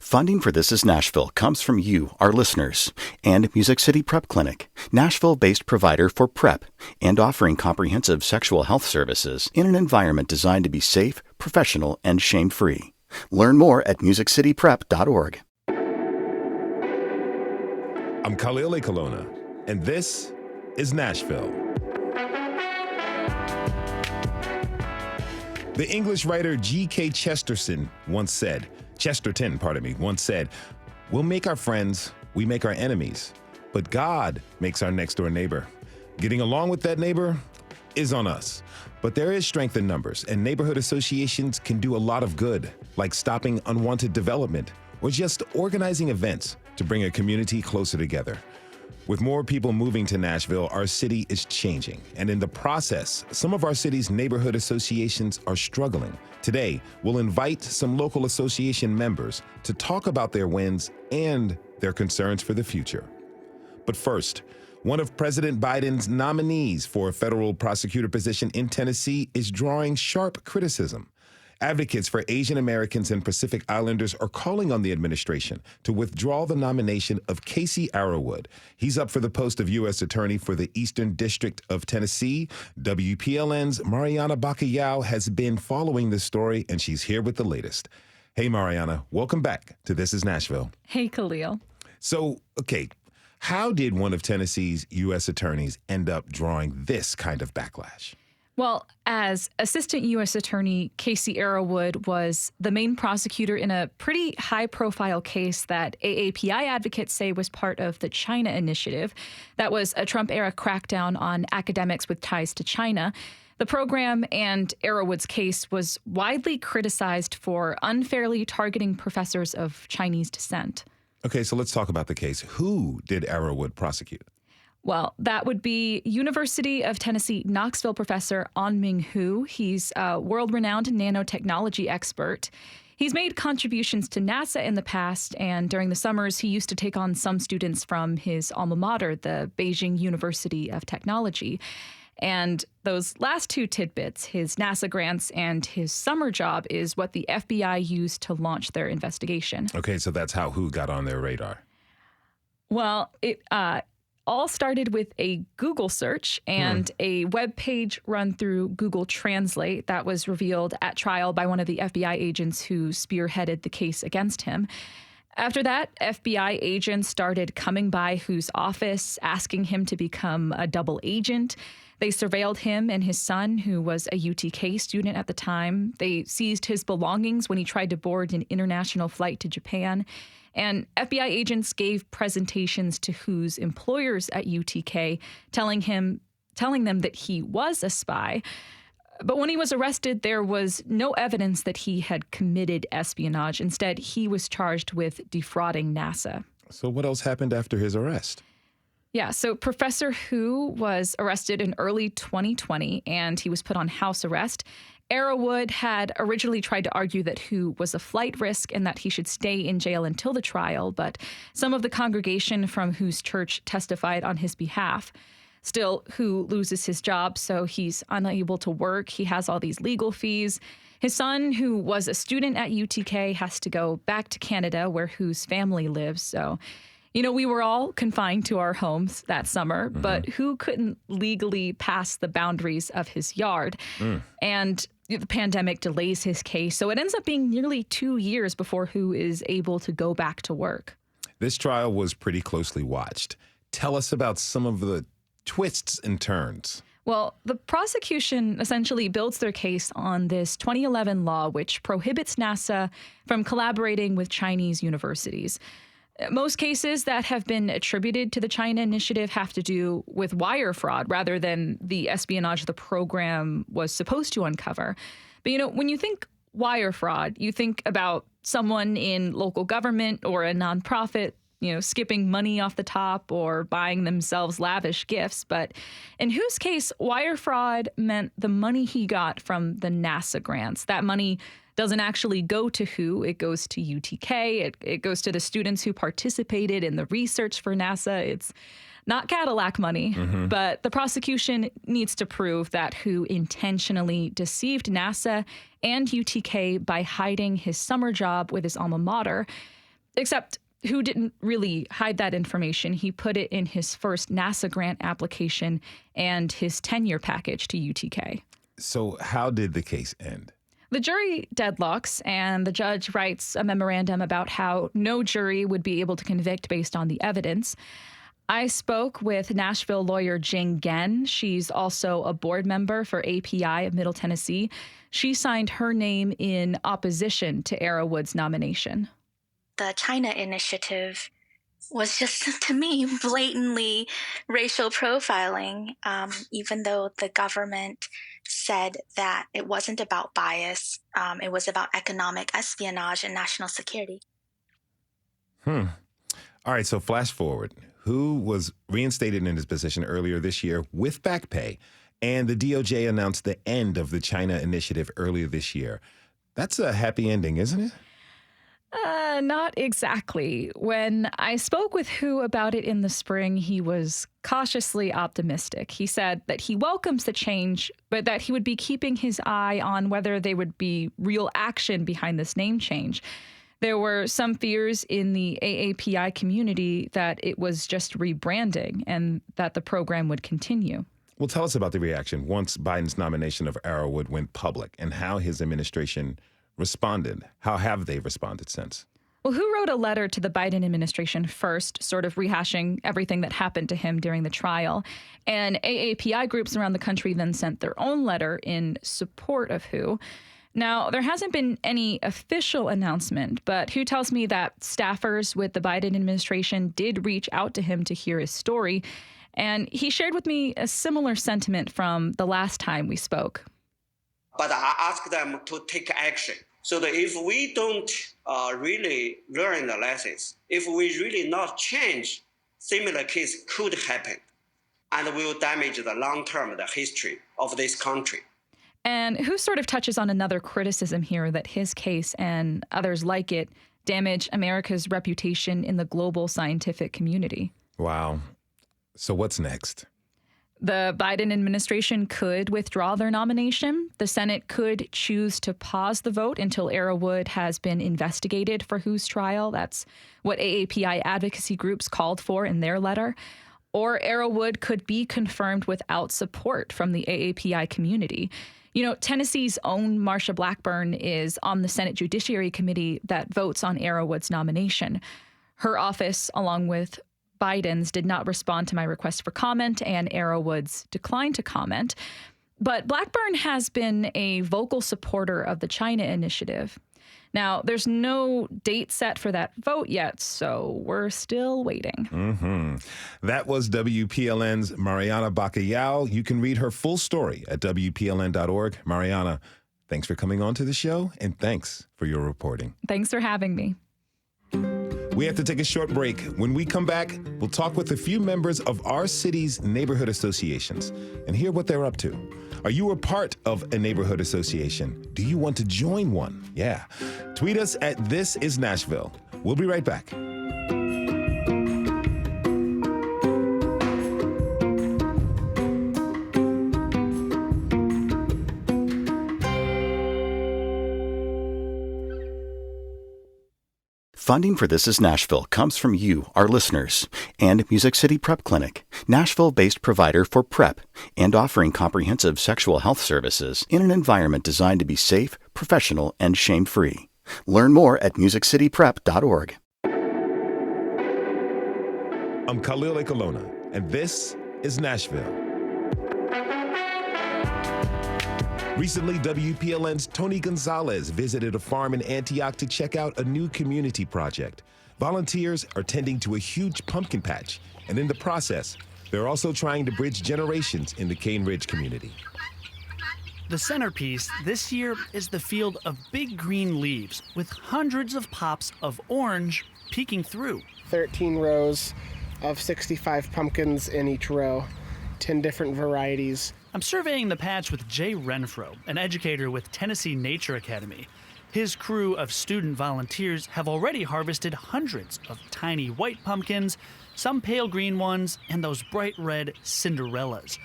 Funding for This Is Nashville comes from you, our listeners, and Music City Prep Clinic, Nashville-based provider for PrEP and offering comprehensive sexual health services in an environment designed to be safe, professional, and shame-free. Learn more at musiccityprep.org. I'm Khalil Colonna, and this is Nashville. The English writer G.K. Chesterton once said, we'll make our friends, we make our enemies, but God makes our next door neighbor. Getting along with that neighbor is on us. But there is strength in numbers, and neighborhood associations can do a lot of good, like stopping unwanted development or just organizing events to bring a community closer together. With more people moving to Nashville, our city is changing. And in the process, some of our city's neighborhood associations are struggling. Today, we'll invite some local association members to talk about their wins and their concerns for the future. But first, one of President Biden's nominees for a federal prosecutor position in Tennessee is drawing sharp criticism. Advocates for Asian Americans and Pacific Islanders are calling on the administration to withdraw the nomination of Casey Arrowood. He's up for the post of U.S. Attorney for the Eastern District of Tennessee. WPLN's Mariana Bacallao has been following this story, and she's here with the latest. Hey, Mariana, welcome back to This is Nashville. Hey, Khalil. So, okay, how did one of Tennessee's U.S. attorneys end up drawing this kind of backlash? Well, as Assistant U.S. Attorney Casey Arrowood was the main prosecutor in a pretty high-profile case that AAPI advocates say was part of the China Initiative. That was a Trump-era crackdown on academics with ties to China. The program and Arrowood's case was widely criticized for unfairly targeting professors of Chinese descent. Okay, so let's talk about the case. Who did Arrowood prosecute? Well, that would be University of Tennessee Knoxville professor An-Ming Hu. He's a world-renowned nanotechnology expert. He's made contributions to NASA in the past, and during the summers, he used to take on some students from his alma mater, the Beijing University of Technology. And those last two tidbits, his NASA grants and his summer job, is what the FBI used to launch their investigation. Okay, so that's how Hu got on their radar. Well, it all started with a Google search and a web page run through Google Translate that was revealed at trial by one of the FBI agents who spearheaded the case against him. After that, FBI agents started coming by Hu's office, asking him to become a double agent. They surveilled him and his son, who was a UTK student at the time. They seized his belongings when he tried to board an international flight to Japan. And FBI agents gave presentations to Hu's employers at UTK, telling them that he was a spy. But when he was arrested, there was no evidence that he had committed espionage. Instead, he was charged with defrauding NASA. So what else happened after his arrest? Yeah, so Professor Hu was arrested in early 2020, and he was put on house arrest. Arrowood had originally tried to argue that Hu was a flight risk and that he should stay in jail until the trial, but some of the congregation from Hu's church testified on his behalf. Still, Hu loses his job, so he's unable to work. He has all these legal fees. His son, who was a student at UTK, has to go back to Canada where Hu's family lives. So, we were all confined to our homes that summer, but Hu couldn't legally pass the boundaries of his yard. And the pandemic delays his case, so it ends up being nearly 2 years before Hu is able to go back to work. This trial was pretty closely watched. Tell us about some of the twists and turns. Well, the prosecution essentially builds their case on this 2011 law, which prohibits NASA from collaborating with Chinese universities. Most cases that have been attributed to the China Initiative have to do with wire fraud rather than the espionage the program was supposed to uncover. But, when you think wire fraud, you think about someone in local government or a nonprofit, skipping money off the top or buying themselves lavish gifts. But in Hu's case, wire fraud meant the money he got from the NASA grants. That money doesn't actually go to Hu. It goes to UTK. It goes to the students who participated in the research for NASA. It's not Cadillac money, but the prosecution needs to prove that Hu intentionally deceived NASA and UTK by hiding his summer job with his alma mater. Except Hu didn't really hide that information. He put it in his first NASA grant application and his tenure package to UTK. So how did the case end? The jury deadlocks, and the judge writes a memorandum about how no jury would be able to convict based on the evidence. I spoke with Nashville lawyer Jing Gen. She's also a board member for API of Middle Tennessee. She signed her name in opposition to Arrowwood's nomination. The China initiative was just, to me, blatantly racial profiling, even though the government said that it wasn't about bias. It was about economic espionage and national security. All right, so flash forward. Hu was reinstated in his position earlier this year with back pay, and the DOJ announced the end of the China initiative earlier this year. That's a happy ending, isn't it? Not exactly. When I spoke with Hu about it in the spring, he was cautiously optimistic. He said that he welcomes the change, but that he would be keeping his eye on whether there would be real action behind this name change. There were some fears in the AAPI community that it was just rebranding and that the program would continue. Well, tell us about the reaction once Biden's nomination of Arrowwood went public and how his administration responded. How have they responded since? Well, Hu wrote a letter to the Biden administration first, sort of rehashing everything that happened to him during the trial. And AAPI groups around the country then sent their own letter in support of Hu. Now, there hasn't been any official announcement, but Hu tells me that staffers with the Biden administration did reach out to him to hear his story. And he shared with me a similar sentiment from the last time we spoke. But I asked them to take action. So that if we don't really learn the lessons, if we really not change, similar case could happen and will damage the long-term the history of this country. And Hu sort of touches on another criticism here that his case and others like it damage America's reputation in the global scientific community. Wow. So what's next? The Biden administration could withdraw their nomination. The Senate could choose to pause the vote until Arrowwood has been investigated for Hu's trial. That's what AAPI advocacy groups called for in their letter. Or Arrowwood could be confirmed without support from the AAPI community. You know, Tennessee's own Marsha Blackburn is on the Senate Judiciary Committee that votes on Arrowwood's nomination. Her office, along with Biden's, did not respond to my request for comment, and Arrowwood's declined to comment. But Blackburn has been a vocal supporter of the China initiative. Now, there's no date set for that vote yet, so we're still waiting. That was WPLN's Mariana Bacallao. You can read her full story at WPLN.org. Mariana, thanks for coming on to the show, and thanks for your reporting. Thanks for having me. We have to take a short break. When we come back, we'll talk with a few members of our city's neighborhood associations and hear what they're up to. Are you a part of a neighborhood association? Do you want to join one? Yeah. Tweet us at This Is Nashville. We'll be right back. Funding for This Is Nashville comes from you, our listeners, and Music City Prep Clinic, Nashville-based provider for PrEP and offering comprehensive sexual health services in an environment designed to be safe, professional, and shame-free. Learn more at musiccityprep.org. I'm Khalil Ekalona, and this is Nashville. Recently, WPLN's Tony Gonzalez visited a farm in Antioch to check out a new community project. Volunteers are tending to a huge pumpkin patch, and in the process, they're also trying to bridge generations in the Cane Ridge community. The centerpiece this year is the field of big green leaves with hundreds of pops of orange peeking through. 13 rows of 65 pumpkins in each row, 10 different varieties. I'm surveying the patch with Jay Renfro, an educator with Tennessee Nature Academy. His crew of student volunteers have already harvested hundreds of tiny white pumpkins, some pale green ones, and those bright red Cinderellas.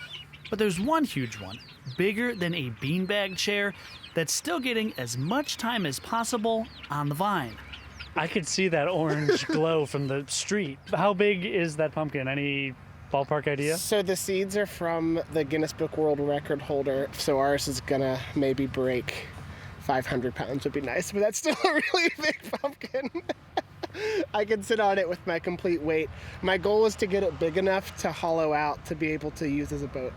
But there's one huge one, bigger than a beanbag chair, that's still getting as much time as possible on the vine. I could see that orange glow from the street. How big is that pumpkin? Any ballpark idea? So the seeds are from the Guinness Book World Record holder, so ours is gonna maybe break 500 pounds would be nice, but that's still a really big pumpkin. I can sit on it with my complete weight. My goal is to get it big enough to hollow out to be able to use as a boat.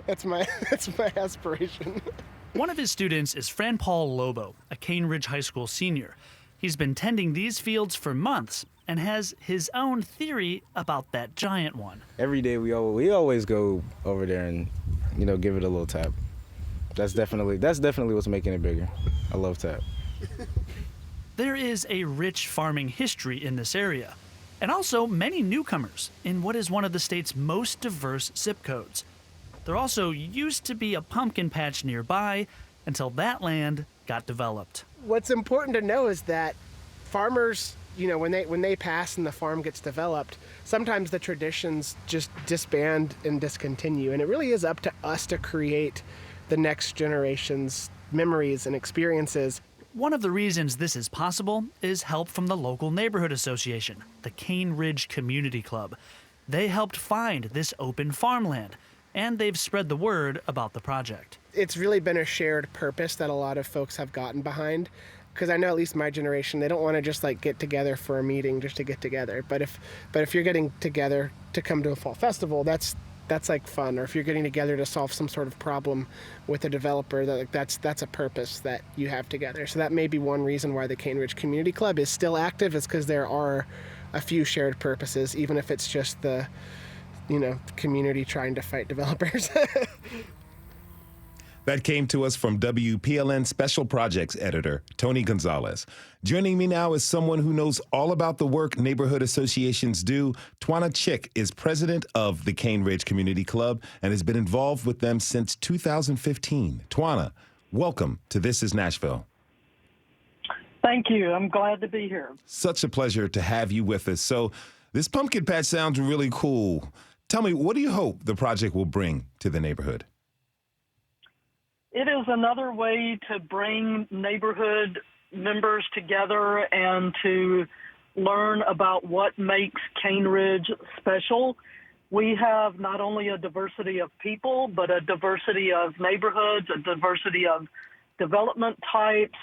That's my aspiration. One of his students is Fran Paul Lobo, a Cane Ridge High School senior. He's been tending these fields for months and has his own theory about that giant one. Every day we always go over there and, give it a little tap. That's definitely what's making it bigger. I love tap. There is a rich farming history in this area, and also many newcomers in what is one of the state's most diverse zip codes. There also used to be a pumpkin patch nearby until that land got developed. What's important to know is that farmers, when they pass and the farm gets developed, sometimes the traditions just disband and discontinue, and it really is up to us to create the next generation's memories and experiences. One of the reasons this is possible is help from the local neighborhood association, the Cane Ridge Community Club. They helped find this open farmland, and they've spread the word about the project. It's really been a shared purpose that a lot of folks have gotten behind, because I know at least my generation, they don't want to just get together for a meeting just to get together. But if you're getting together to come to a fall festival, that's fun. Or if you're getting together to solve some sort of problem with a developer, that's a purpose that you have together. So that may be one reason why the Cane Ridge Community Club is still active, is because there are a few shared purposes, even if it's just the community trying to fight developers. That came to us from WPLN Special Projects Editor, Tony Gonzalez. Joining me now is someone who knows all about the work neighborhood associations do. Twana Chick is president of the Cane Ridge Community Club and has been involved with them since 2015. Twana, welcome to This is Nashville. Thank you. I'm glad to be here. Such a pleasure to have you with us. So this pumpkin patch sounds really cool. Tell me, what do you hope the project will bring to the neighborhood? It is another way to bring neighborhood members together and to learn about what makes Cane Ridge special. We have not only a diversity of people, but a diversity of neighborhoods, a diversity of development types.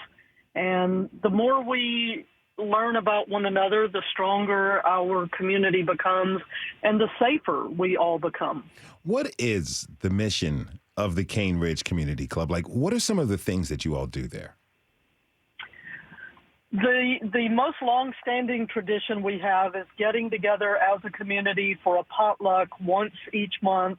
And the more we learn about one another, the stronger our community becomes and the safer we all become. What is the mission of the Cane Ridge Community Club? What are some of the things that you all do there? The most long-standing tradition we have is getting together as a community for a potluck once each month,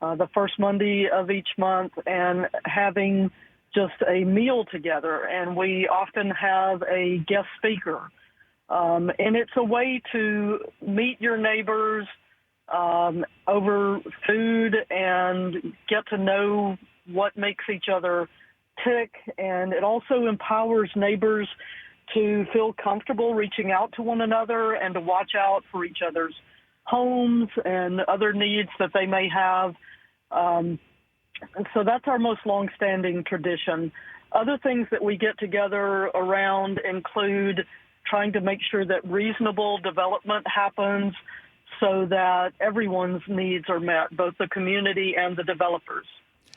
the first Monday of each month, and having just a meal together. And we often have a guest speaker. And it's a way to meet your neighbors over food and get to know what makes each other tick. And it also empowers neighbors to feel comfortable reaching out to one another and to watch out for each other's homes and other needs that they may have. And so that's our most longstanding tradition. Other things that we get together around include trying to make sure that reasonable development happens so that everyone's needs are met, both the community and the developers.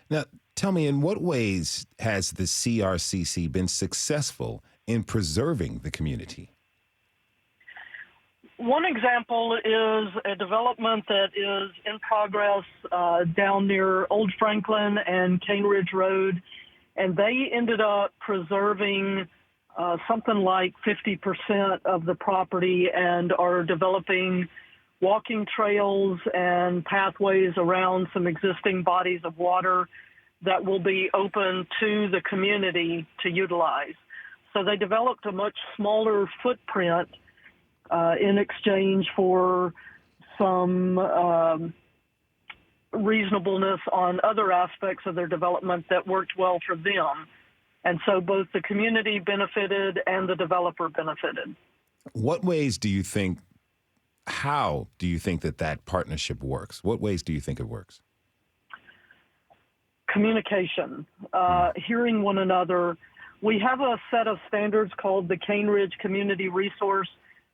Now, tell me, in what ways has the CRCC been successful in preserving the community? One example is a development that is in progress down near Old Franklin and Cane Ridge Road, and they ended up preserving something like 50% of the property and are developing walking trails and pathways around some existing bodies of water that will be open to the community to utilize. So they developed a much smaller footprint in exchange for some reasonableness on other aspects of their development that worked well for them. And so both the community benefited and the developer benefited. How do you think that partnership works? What ways do you think it works? Communication, hearing one another, We have a set of standards called the Cane Ridge Community Resource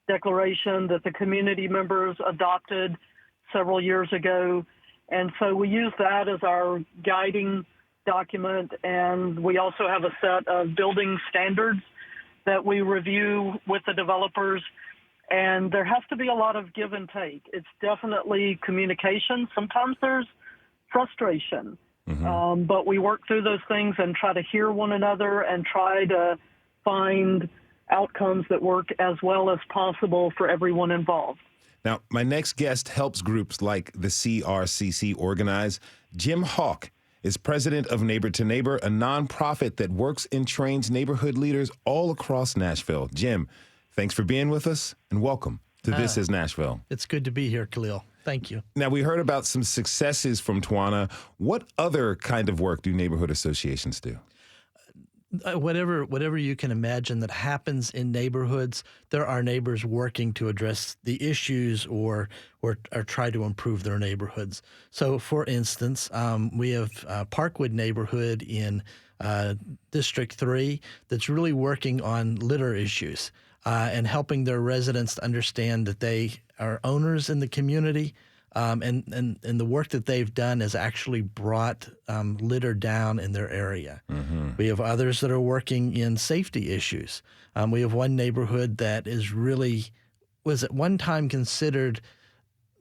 Declaration that the community members adopted several years ago. And so we use that as our guiding document. And we also have a set of building standards that we review with the developers. And there has to be a lot of give and take. It's definitely communication. Sometimes there's frustration. But we work through those things and try to hear one another and try to find outcomes that work as well as possible for everyone involved. Now, my next guest helps groups like the CRCC organize. Jim Hawk is president of Neighbor to Neighbor, a nonprofit that works and trains neighborhood leaders all across Nashville. Jim, thanks for being with us, and welcome to This is Nashville. It's good to be here, Khalil. Thank you. Now, we heard about some successes from Tawana. What other kind of work do neighborhood associations do? Whatever you can imagine that happens in neighborhoods, there are neighbors working to address the issues or try to improve their neighborhoods. So, for instance, we have Parkwood neighborhood in District 3 that's really working on litter issues and helping their residents to understand that they are owners in the community. And the work that they've done has actually brought litter down in their area. We have others that are working in safety issues. We have one neighborhood that was at one time considered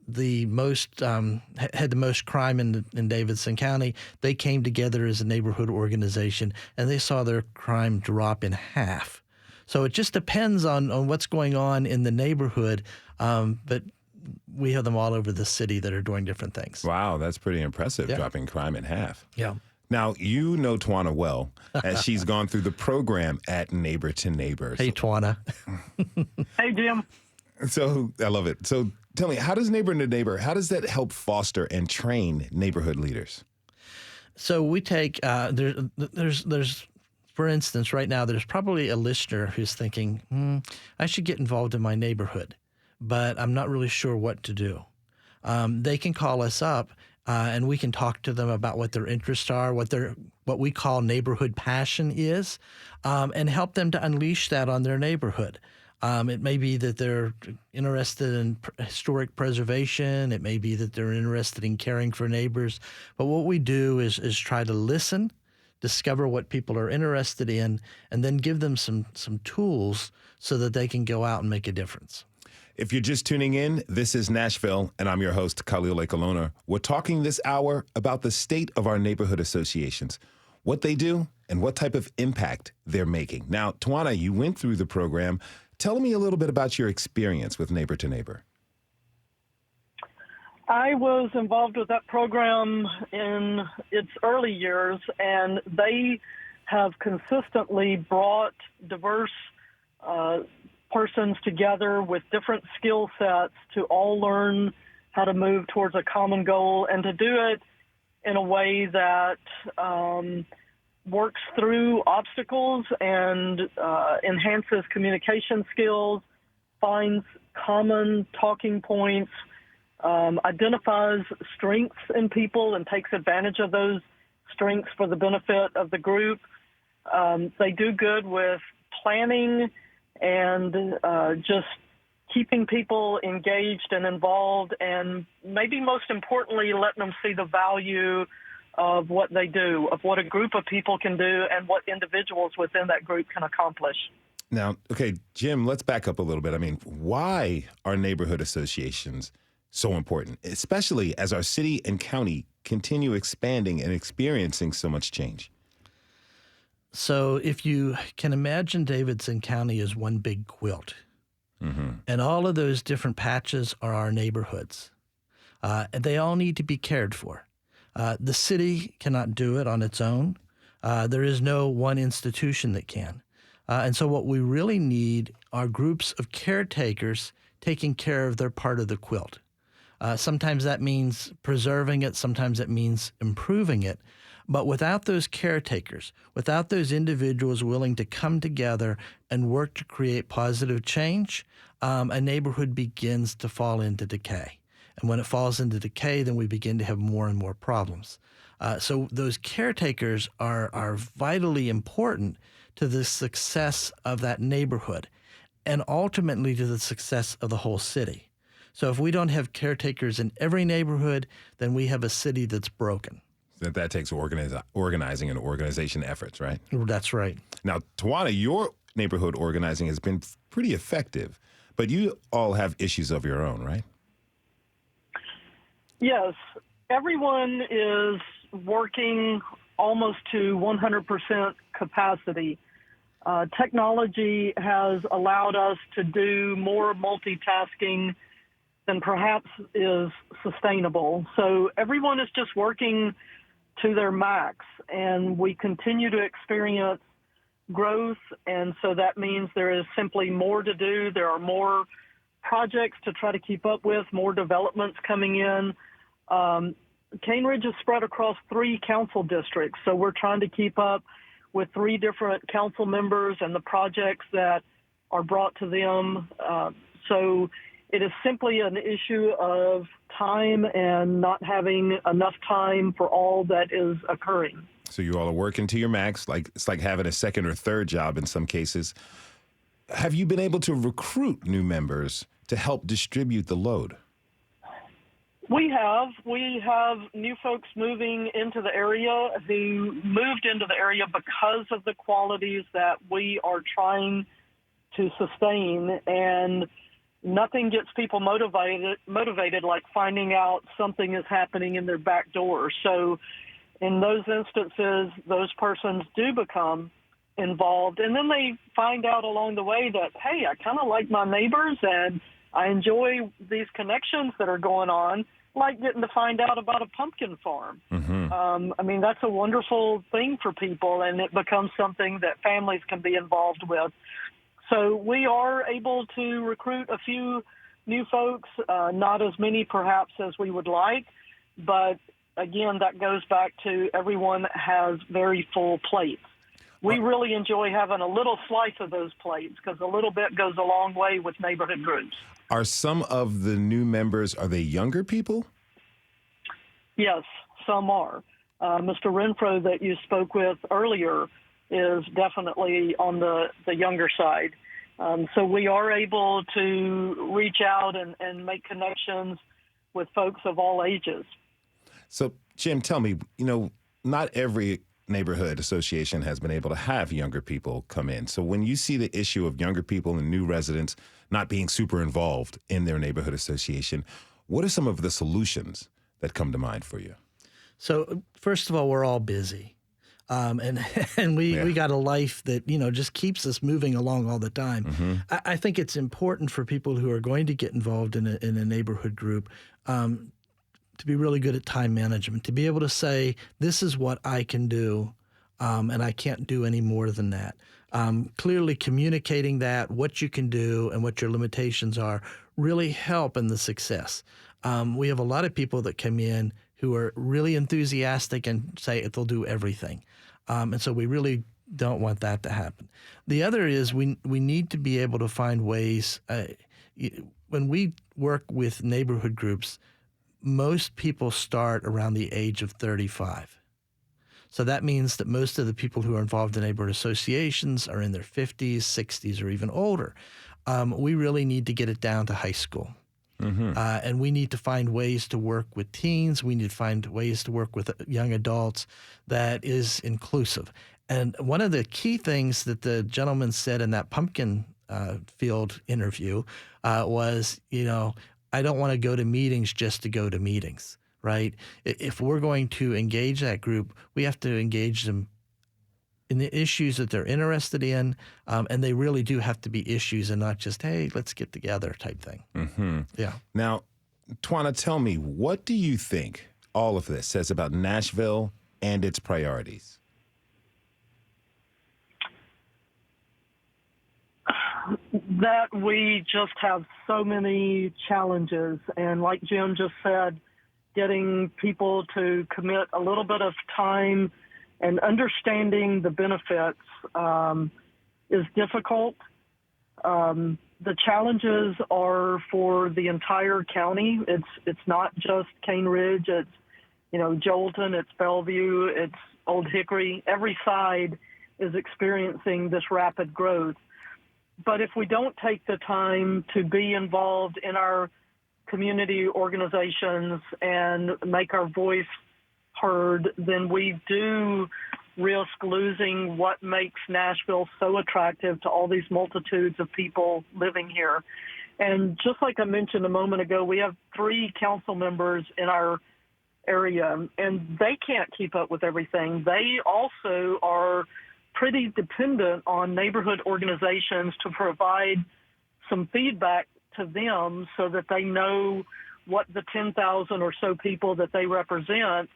the most, had the most crime in Davidson County. They came together as a neighborhood organization, and they saw their crime drop in half. So it just depends on what's going on in the neighborhood, but we have them all over the city that are doing different things. Wow, that's pretty impressive, dropping crime in half. Yeah. Now, you know Tawana well, as she's gone through the program at Neighbor to Neighbor. Hey, Tawana. Hey, Jim. So, I love it. So, tell me, how does Neighbor to Neighbor, how does that help foster and train neighborhood leaders? So we take, there's for instance, right now, there's probably a listener who's thinking, I should get involved in my neighborhood, but I'm not really sure what to do. They can call us up and we can talk to them about what their interests are, what we call neighborhood passion is, and help them to unleash that on their neighborhood. It may be that they're interested in historic preservation. It may be that they're interested in caring for neighbors. But what we do is try to listen, discover what people are interested in, and then give them some tools so that they can go out and make a difference. If you're just tuning in, this is Nashville, and I'm your host, Khalil Ekalona. We're talking this hour about the state of our neighborhood associations, what they do, and what type of impact they're making. Now, Tawana, you went through the program. Tell me a little bit about your experience with Neighbor to Neighbor. I was involved with that program in its early years, and they have consistently brought diverse persons together with different skill sets to all learn how to move towards a common goal and to do it in a way that works through obstacles and enhances communication skills, finds common talking points, identifies strengths in people and takes advantage of those strengths for the benefit of the group. They do good with planning and just keeping people engaged and involved, and maybe most importantly, letting them see the value of what they do, of what a group of people can do and what individuals within that group can accomplish. Now, okay, Jim, let's back up a little bit. I mean, why are neighborhood associations so important, especially as our city and county continue expanding and experiencing so much change? So if you can imagine Davidson County as one big quilt, and all of those different patches are our neighborhoods, and they all need to be cared for. The city cannot do it on its own. There is no one institution that can. And so what we really need are groups of caretakers taking care of their part of the quilt. Sometimes that means preserving it. Sometimes it means improving it. But without those caretakers, without those individuals willing to come together and work to create positive change, a neighborhood begins to fall into decay. And when it falls into decay, then we begin to have more and more problems. So those caretakers are vitally important to the success of that neighborhood and ultimately to the success of the whole city. So if we don't have caretakers in every neighborhood, then we have a city that's broken. That takes organizing and organization efforts, right? That's right. Now, Tawana, your neighborhood organizing has been pretty effective, but you all have issues of your own, right? Yes. Everyone is working almost to 100% capacity. Technology has allowed us to do more multitasking than perhaps is sustainable. So everyone is just working to their max, and we continue to experience growth, and so that means there is simply more to do. There are more projects to try to keep up with, more developments coming in. Cane Ridge is spread across 3 council districts, so we're trying to keep up with 3 different council members and the projects that are brought to them. So it is simply an issue of time and not having enough time for all that is occurring. So you all are working to your max, it's like having a second or third job in some cases. Have you been able to recruit new members to help distribute the load? We have new folks moving into the area who moved into the area because of the qualities that we are trying to sustain, and nothing gets people motivated like finding out something is happening in their back door. So in those instances, those persons do become involved, and then they find out along the way that, hey, I kind of like my neighbors and I enjoy these connections that are going on, like getting to find out about a pumpkin farm. Mm-hmm. I mean, that's a wonderful thing for people, and it becomes something that families can be involved with. So we are able to recruit a few new folks, not as many perhaps as we would like, but again, that goes back to everyone has very full plates. We really enjoy having a little slice of those plates because a little bit goes a long way with neighborhood groups. Are some of the new members, are they younger people? Yes, some are. Mr. Renfro that you spoke with earlier is definitely on the younger side. So we are able to reach out and make connections with folks of all ages. So, Jim, tell me, not every neighborhood association has been able to have younger people come in. So when you see the issue of younger people and new residents not being super involved in their neighborhood association, what are some of the solutions that come to mind for you? So first of all, we're all busy. And we got a life that, just keeps us moving along all the time. Mm-hmm. I think it's important for people who are going to get involved in a neighborhood group to be really good at time management, to be able to say, this is what I can do, and I can't do any more than that. Clearly communicating that, what you can do and what your limitations are, really help in the success. We have a lot of people that come in who are really enthusiastic and say they'll do everything. And so we really don't want that to happen. The other is we need to be able to find ways. When we work with neighborhood groups, most people start around the age of 35. So that means that most of the people who are involved in neighborhood associations are in their 50s, 60s, or even older. We really need to get it down to high school. Mm-hmm. And we need to find ways to work with teens. We need to find ways to work with young adults that is inclusive. And one of the key things that the gentleman said in that pumpkin field interview was, I don't want to go to meetings just to go to meetings, right? If we're going to engage that group, we have to engage them in the issues that they're interested in, and they really do have to be issues and not just, hey, let's get together type thing. Mm-hmm. Yeah. Now, Tawana, tell me, what do you think all of this says about Nashville and its priorities? That we just have so many challenges, and like Jim just said, getting people to commit a little bit of time and understanding the benefits is difficult. The challenges are for the entire county. It's not just Cane Ridge. It's Jolton, it's Bellevue, it's Old Hickory. Every side is experiencing this rapid growth. But if we don't take the time to be involved in our community organizations and make our voice heard, then we do risk losing what makes Nashville so attractive to all these multitudes of people living here. And just like I mentioned a moment ago, we have 3 council members in our area, and they can't keep up with everything. They also are pretty dependent on neighborhood organizations to provide some feedback to them so that they know what the 10,000 or so people that they represent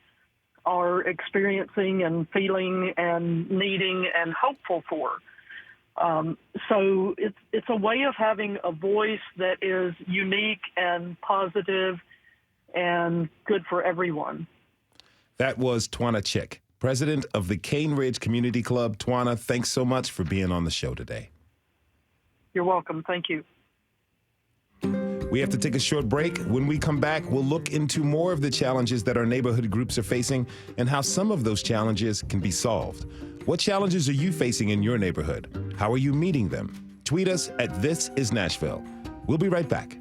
are experiencing and feeling and needing and hopeful for. So it's a way of having a voice that is unique and positive and good for everyone. That was Twana Chick, president of the Cane Ridge Community Club. Twana, thanks so much for being on the show today. You're welcome. Thank you. We have to take a short break. When we come back, we'll look into more of the challenges that our neighborhood groups are facing and how some of those challenges can be solved. What challenges are you facing in your neighborhood? How are you meeting them? Tweet us at This Is Nashville. We'll be right back.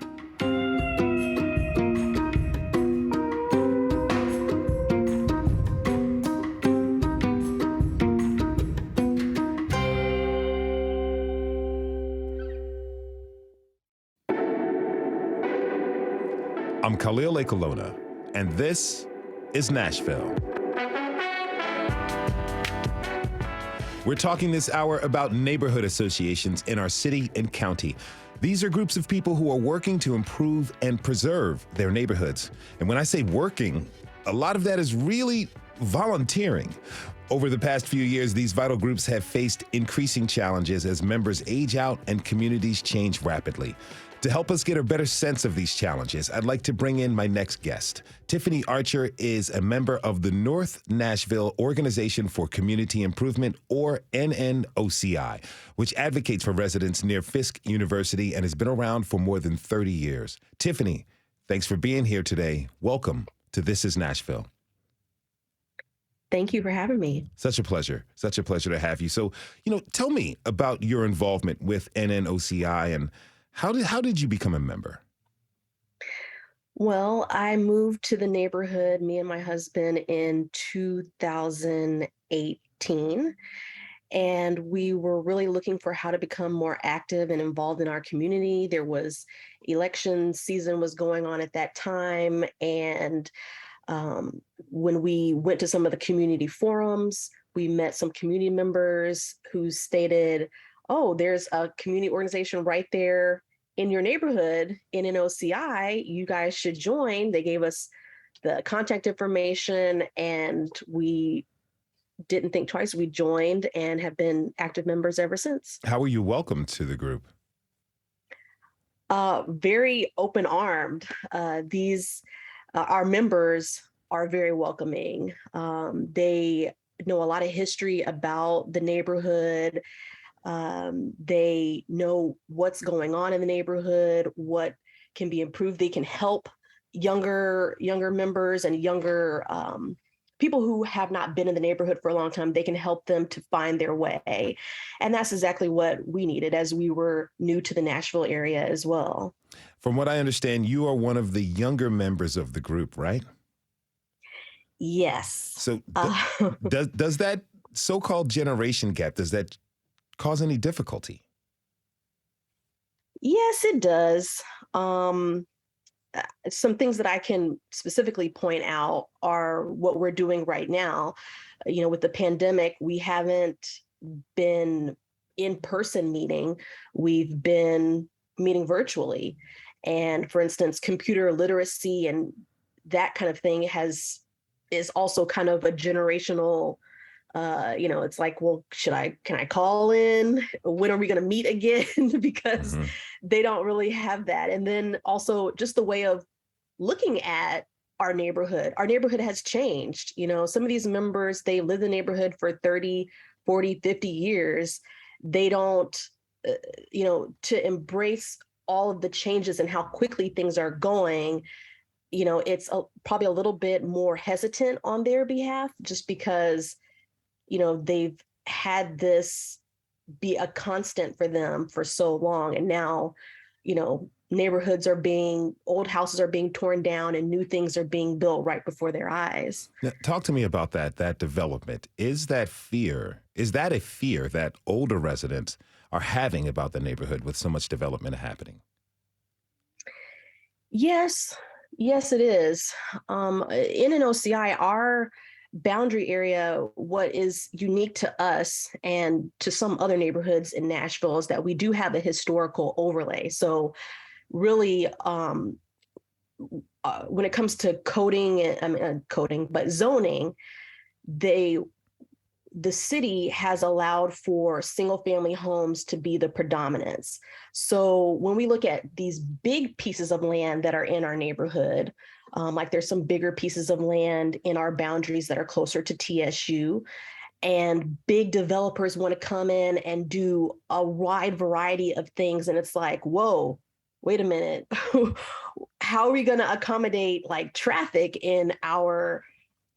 I'm Khalil Ekalona, and this is Nashville. We're talking this hour about neighborhood associations in our city and county. These are groups of people who are working to improve and preserve their neighborhoods. And when I say working, a lot of that is really volunteering. Over the past few years, these vital groups have faced increasing challenges as members age out and communities change rapidly. To help us get a better sense of these challenges, I'd like to bring in my next guest. Tiffany Archer is a member of the North Nashville Organization for Community Improvement, or NNOCI, which advocates for residents near Fisk University and has been around for more than 30 years. Tiffany, thanks for being here today. Welcome to This Is Nashville. Thank you for having me. Such a pleasure. Such a pleasure to have you. So, tell me about your involvement with NNOCI and how did you become a member? Well, I moved to the neighborhood, me and my husband, in 2018. And we were really looking for how to become more active and involved in our community. There was election season was going on at that time. And when we went to some of the community forums, we met some community members who stated, oh, there's a community organization right there in your neighborhood, NNOCI, you guys should join. They gave us the contact information and we didn't think twice. We joined and have been active members ever since. How were you welcomed to the group? Very open-armed. Our members are very welcoming. They know a lot of history about the neighborhood. They know what's going on in the neighborhood, what can be improved. They can help younger members and younger people who have not been in the neighborhood for a long time. They can help them to find their way. And that's exactly what we needed as we were new to the Nashville area as well. From what I understand, you are one of the younger members of the group, right? Yes. So does that so-called generation gap, does that cause any difficulty? Yes, it does. Some things that I can specifically point out are what we're doing right now. With the pandemic, we haven't been in person meeting. We've been meeting virtually. And for instance, computer literacy and that kind of thing is also kind of a generational it's like, well, can I call in? When are we going to meet again? Because they don't really have that. And then also just the way of looking at our neighborhood has changed. Some of these members, they live in the neighborhood for 30, 40, 50 years. They don't, to embrace all of the changes and how quickly things are going, it's probably a little bit more hesitant on their behalf just because they've had this be a constant for them for so long. And now, old houses are being torn down and new things are being built right before their eyes. Now, talk to me about that development. Is that a fear that older residents are having about the neighborhood with so much development happening? Yes, it is. In an OCI, our boundary area, what is unique to us and to some other neighborhoods in Nashville is that we do have a historical overlay. So really, when it comes to zoning, the city has allowed for single family homes to be the predominance. So when we look at these big pieces of land that are in our neighborhood, like there's some bigger pieces of land in our boundaries that are closer to TSU, and big developers want to come in and do a wide variety of things. And it's like, whoa, wait a minute. How are we going to accommodate like traffic in our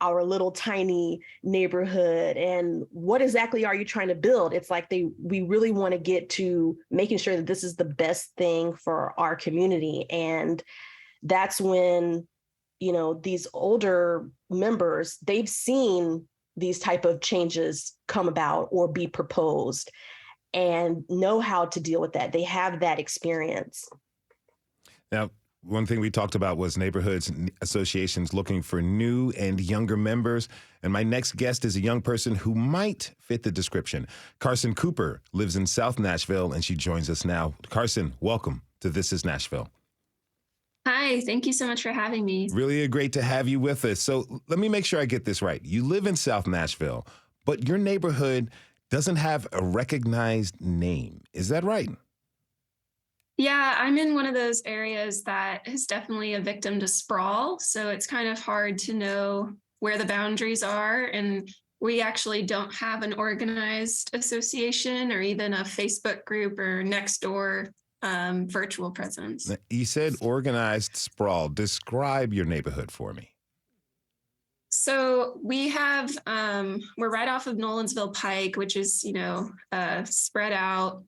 little tiny neighborhood, and what exactly are you trying to build? It's like we really want to get to making sure that this is the best thing for our community. And that's when, these older members, they've seen these type of changes come about or be proposed and know how to deal with that. They have that experience. Now, one thing we talked about was neighborhoods and associations looking for new and younger members. And my next guest is a young person who might fit the description. Carson Cooper lives in South Nashville, and she joins us now. Carson, welcome to This is Nashville. Hi, thank you so much for having me. Really great to have you with us. So let me make sure I get this right. You live in South Nashville, but your neighborhood doesn't have a recognized name. Is that right? Yeah, I'm in one of those areas that is definitely a victim to sprawl. So it's kind of hard to know where the boundaries are. And we actually don't have an organized association or even a Facebook group or Nextdoor virtual presence. You said organized sprawl. Describe your neighborhood for me. So we have, we're right off of Nolensville Pike, which is, spread out,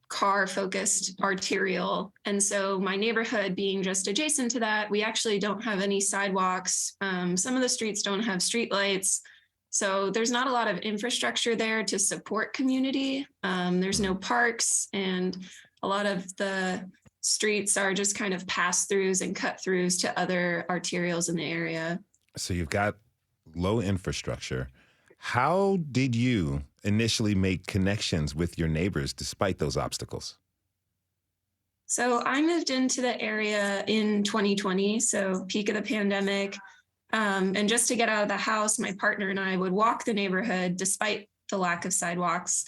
car focused arterial. And so my neighborhood being just adjacent to that, we actually don't have any sidewalks. Some of the streets don't have streetlights. So there's not a lot of infrastructure there to support community. There's no parks, and a lot of the streets are just kind of pass-throughs and cut-throughs to other arterials in the area. So you've got low infrastructure. How did you initially make connections with your neighbors despite those obstacles? So I moved into the area in 2020, so peak of the pandemic. And just to get out of the house, my partner and I would walk the neighborhood despite the lack of sidewalks.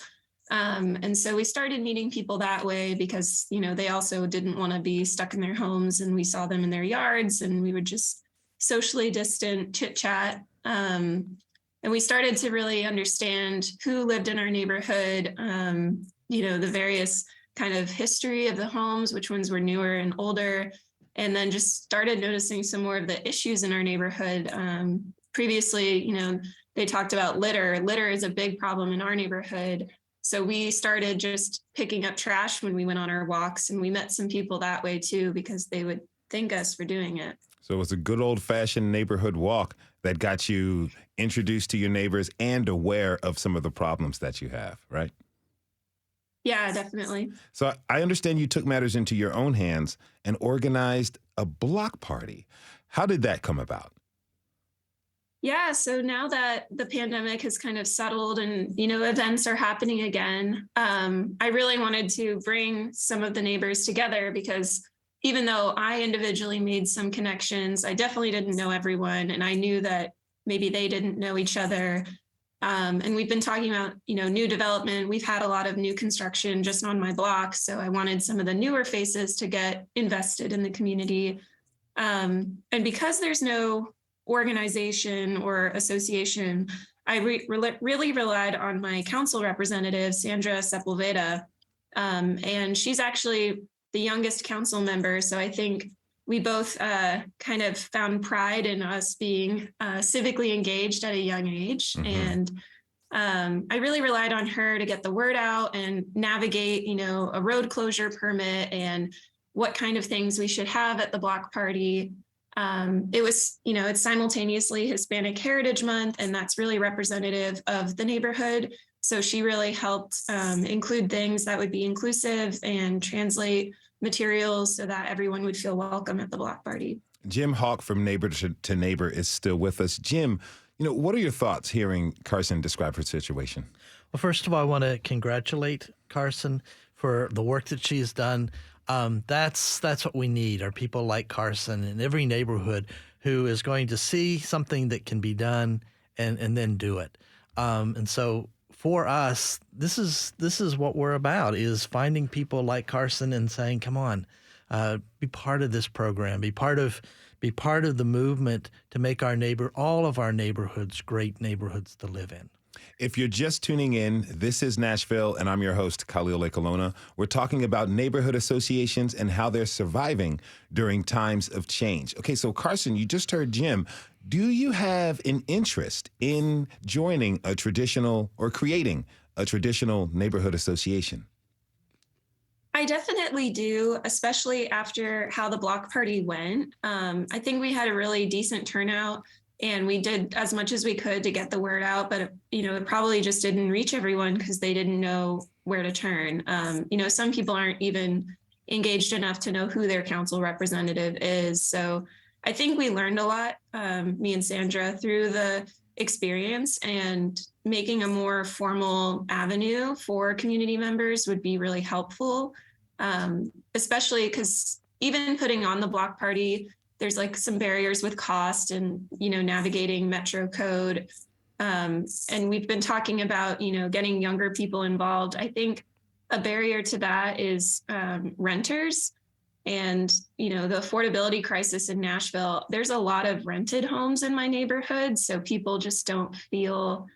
And so we started meeting people that way because, they also didn't want to be stuck in their homes, and we saw them in their yards, and we would just socially distant chit chat. And we started to really understand who lived in our neighborhood, the various kind of history of the homes, which ones were newer and older, and then just started noticing some more of the issues in our neighborhood. Previously, they talked about litter. Litter is a big problem in our neighborhood. So we started just picking up trash when we went on our walks, and we met some people that way too, because they would thank us for doing it. So it was a good old-fashioned neighborhood walk that got you introduced to your neighbors and aware of some of the problems that you have, right? Yeah, definitely. So I understand you took matters into your own hands and organized a block party. How did that come about? Yeah, so now that the pandemic has kind of settled and, events are happening again, I really wanted to bring some of the neighbors together because even though I individually made some connections, I definitely didn't know everyone. And I knew that maybe they didn't know each other. And we've been talking about, new development. We've had a lot of new construction just on my block. So I wanted some of the newer faces to get invested in the community. And because there's no organization or association, I really relied on my council representative, Sandra Sepulveda. And she's actually the youngest council member. So I think we both kind of found pride in us being civically engaged at a young age. Mm-hmm. And I really relied on her to get the word out and navigate, a road closure permit and what kind of things we should have at the block party. It was, it's simultaneously Hispanic Heritage Month, and that's really representative of the neighborhood. So she really helped include things that would be inclusive and translate materials so that everyone would feel welcome at the block party. Jim Hawk from Neighbor to Neighbor is still with us. Jim, what are your thoughts hearing Carson describe her situation? Well, first of all, I want to congratulate Carson for the work that she has done. That's what we need, are people like Carson in every neighborhood who is going to see something that can be done and then do it. And so for us, this is what we're about, is finding people like Carson and saying, come on, be part of this program, be part of the movement to make all of our neighborhoods great neighborhoods to live in. If you're just tuning in, this is Nashville, and I'm your host, Khalil Ekalona. We're talking about neighborhood associations and how they're surviving during times of change. Okay, so Carson, you just heard Jim. Do you have an interest in joining a traditional or creating a traditional neighborhood association? I definitely do, especially after how the block party went. I think we had a really decent turnout, and we did as much as we could to get the word out, but it probably just didn't reach everyone because they didn't know where to turn. Some people aren't even engaged enough to know who their council representative is. So I think we learned a lot, me and Sandra, through the experience, and making a more formal avenue for community members would be really helpful, especially because even putting on the block party, there's like some barriers with cost and, navigating Metro code. And we've been talking about, getting younger people involved. I think a barrier to that is renters. And, the affordability crisis in Nashville, there's a lot of rented homes in my neighborhood. So people just don't feel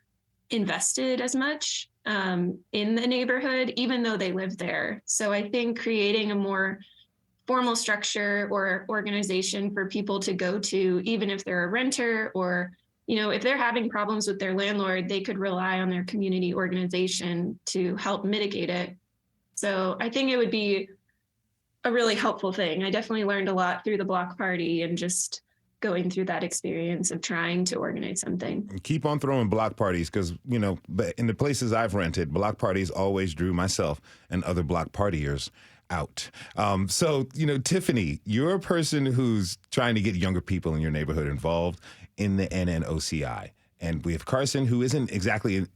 invested as much in the neighborhood, even though they live there. So I think creating a more formal structure or organization for people to go to, even if they're a renter, or, if they're having problems with their landlord, they could rely on their community organization to help mitigate it. So I think it would be a really helpful thing. I definitely learned a lot through the block party and just going through that experience of trying to organize something. And keep on throwing block parties, because, in the places I've rented, block parties always drew myself and other block partiers out. So, Tiffany, you're a person who's trying to get younger people in your neighborhood involved in the NNOCI. And we have Carson, who isn't exactly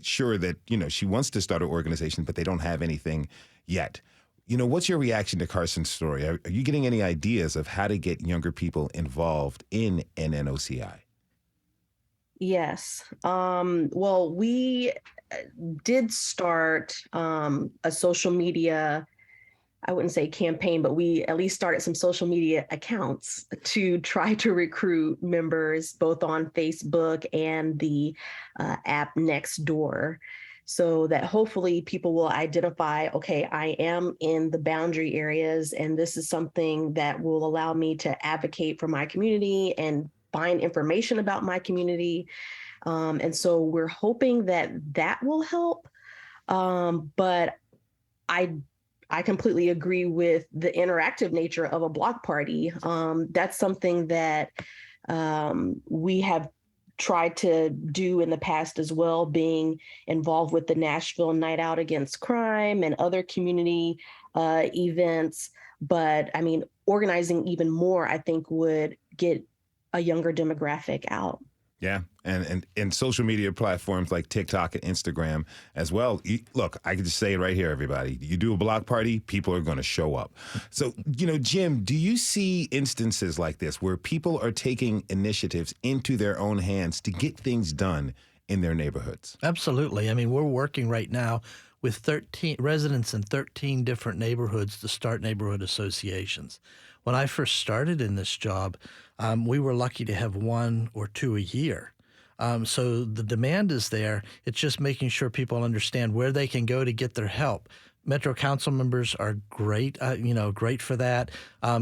sure that, she wants to start an organization, but they don't have anything yet. What's your reaction to Carson's story? Are you getting any ideas of how to get younger people involved in NNOCI? Yes. Well, we did start a social media, I wouldn't say campaign, but we at least started some social media accounts to try to recruit members both on Facebook and the app Nextdoor, so that hopefully people will identify, okay, I am in the boundary areas, and this is something that will allow me to advocate for my community and find information about my community. And so we're hoping that will help. But I completely agree with the interactive nature of a block party. That's something that we have tried to do in the past as well, being involved with the Nashville Night Out Against Crime and other community events. But I mean, organizing even more, I think, would get a younger demographic out. Yeah. And social media platforms like TikTok and Instagram as well. Look, I can just say it right here, everybody. You do a block party, people are going to show up. So, Jim, do you see instances like this where people are taking initiatives into their own hands to get things done in their neighborhoods? Absolutely. I mean, we're working right now with 13 residents in 13 different neighborhoods to start neighborhood associations. When I first started in this job, we were lucky to have 1 or 2 a year. So the demand is there. It's just making sure people understand where they can go to get their help. Metro Council members are great, great for that.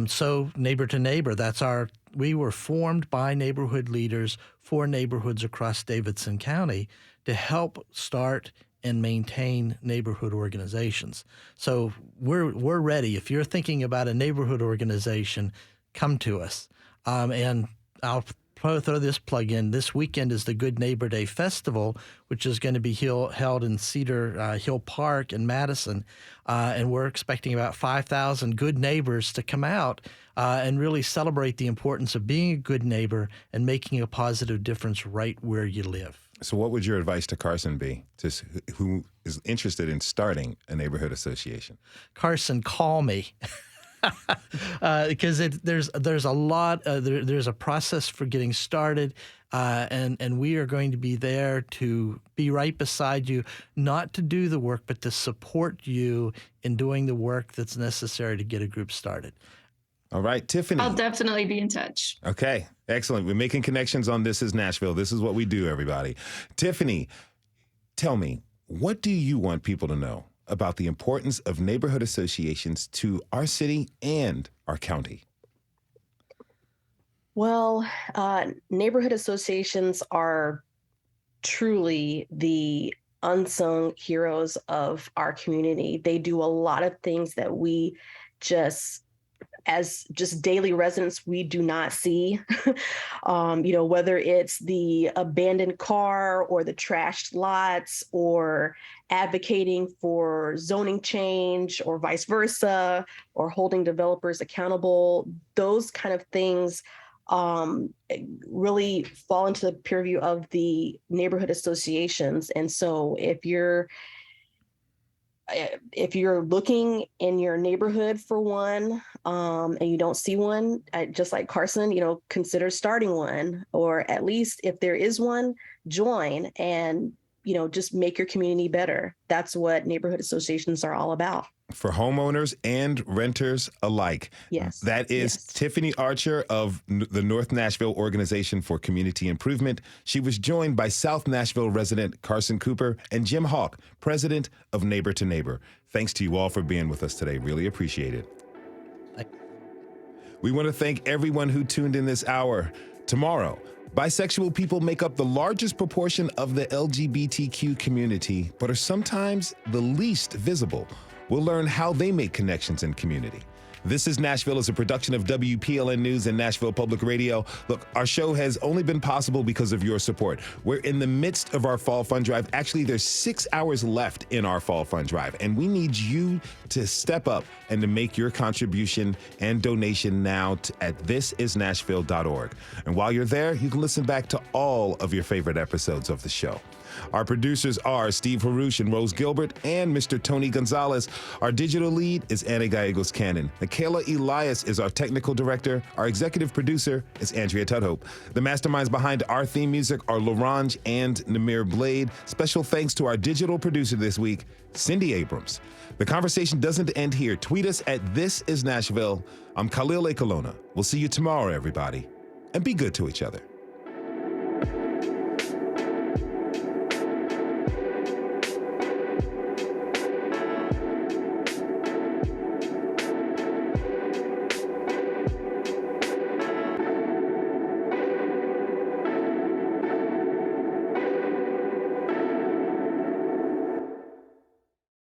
So Neighbor to Neighbor, we were formed by neighborhood leaders for neighborhoods across Davidson County to help start and maintain neighborhood organizations. So we're ready. If you're thinking about a neighborhood organization, come to us. And I'll throw this plug in. This weekend is the Good Neighbor Day Festival, which is going to be held in Cedar Hill Park in Madison. And we're expecting about 5,000 good neighbors to come out and really celebrate the importance of being a good neighbor and making a positive difference right where you live. So what would your advice to Carson be, who is interested in starting a neighborhood association? Carson, call me. Because there's a lot, there's a process for getting started, and we are going to be there to be right beside you, not to do the work, but to support you in doing the work that's necessary to get a group started. All right, Tiffany. I'll definitely be in touch. Okay, excellent. We're making connections on This is Nashville. This is what we do, everybody. Tiffany, tell me, what do you want people to know about the importance of neighborhood associations to our city and our county? Well, neighborhood associations are truly the unsung heroes of our community. They do a lot of things that we as daily residents, we do not see, whether it's the abandoned car or the trashed lots or advocating for zoning change or vice versa, or holding developers accountable. Those kind of things really fall into the purview of the neighborhood associations. And so if you're looking in your neighborhood for one and you don't see one, just like Carson, consider starting one, or at least if there is one, join and, just make your community better. That's what neighborhood associations are all about. For homeowners and renters alike. Yes. That is Tiffany Archer of the North Nashville Organization for Community Improvement. She was joined by South Nashville resident Carson Cooper and Jim Hawk, president of Neighbor to Neighbor. Thanks to you all for being with us today. Really appreciate it. We want to thank everyone who tuned in this hour. Tomorrow, bisexual people make up the largest proportion of the LGBTQ community, but are sometimes the least visible. We'll learn how they make connections in community. This is Nashville is a production of WPLN News and Nashville Public Radio. Look, our show has only been possible because of your support. We're in the midst of our Fall Fund Drive. Actually, there's 6 hours left in our Fall Fund Drive, and we need you to step up and to make your contribution and donation now at thisisnashville.org. And while you're there, you can listen back to all of your favorite episodes of the show. Our producers are Steve Harouche and Rose Gilbert and Mr. Tony Gonzalez. Our digital lead is Anna Gallegos-Cannon. Michaela Elias is our technical director. Our executive producer is Andrea Tudhope. The masterminds behind our theme music are Larange and Namir Blade. Special thanks to our digital producer this week, Cindy Abrams. The conversation doesn't end here. Tweet us at This Is Nashville. I'm Khalil A. Colonna. We'll see you tomorrow, everybody. And be good to each other.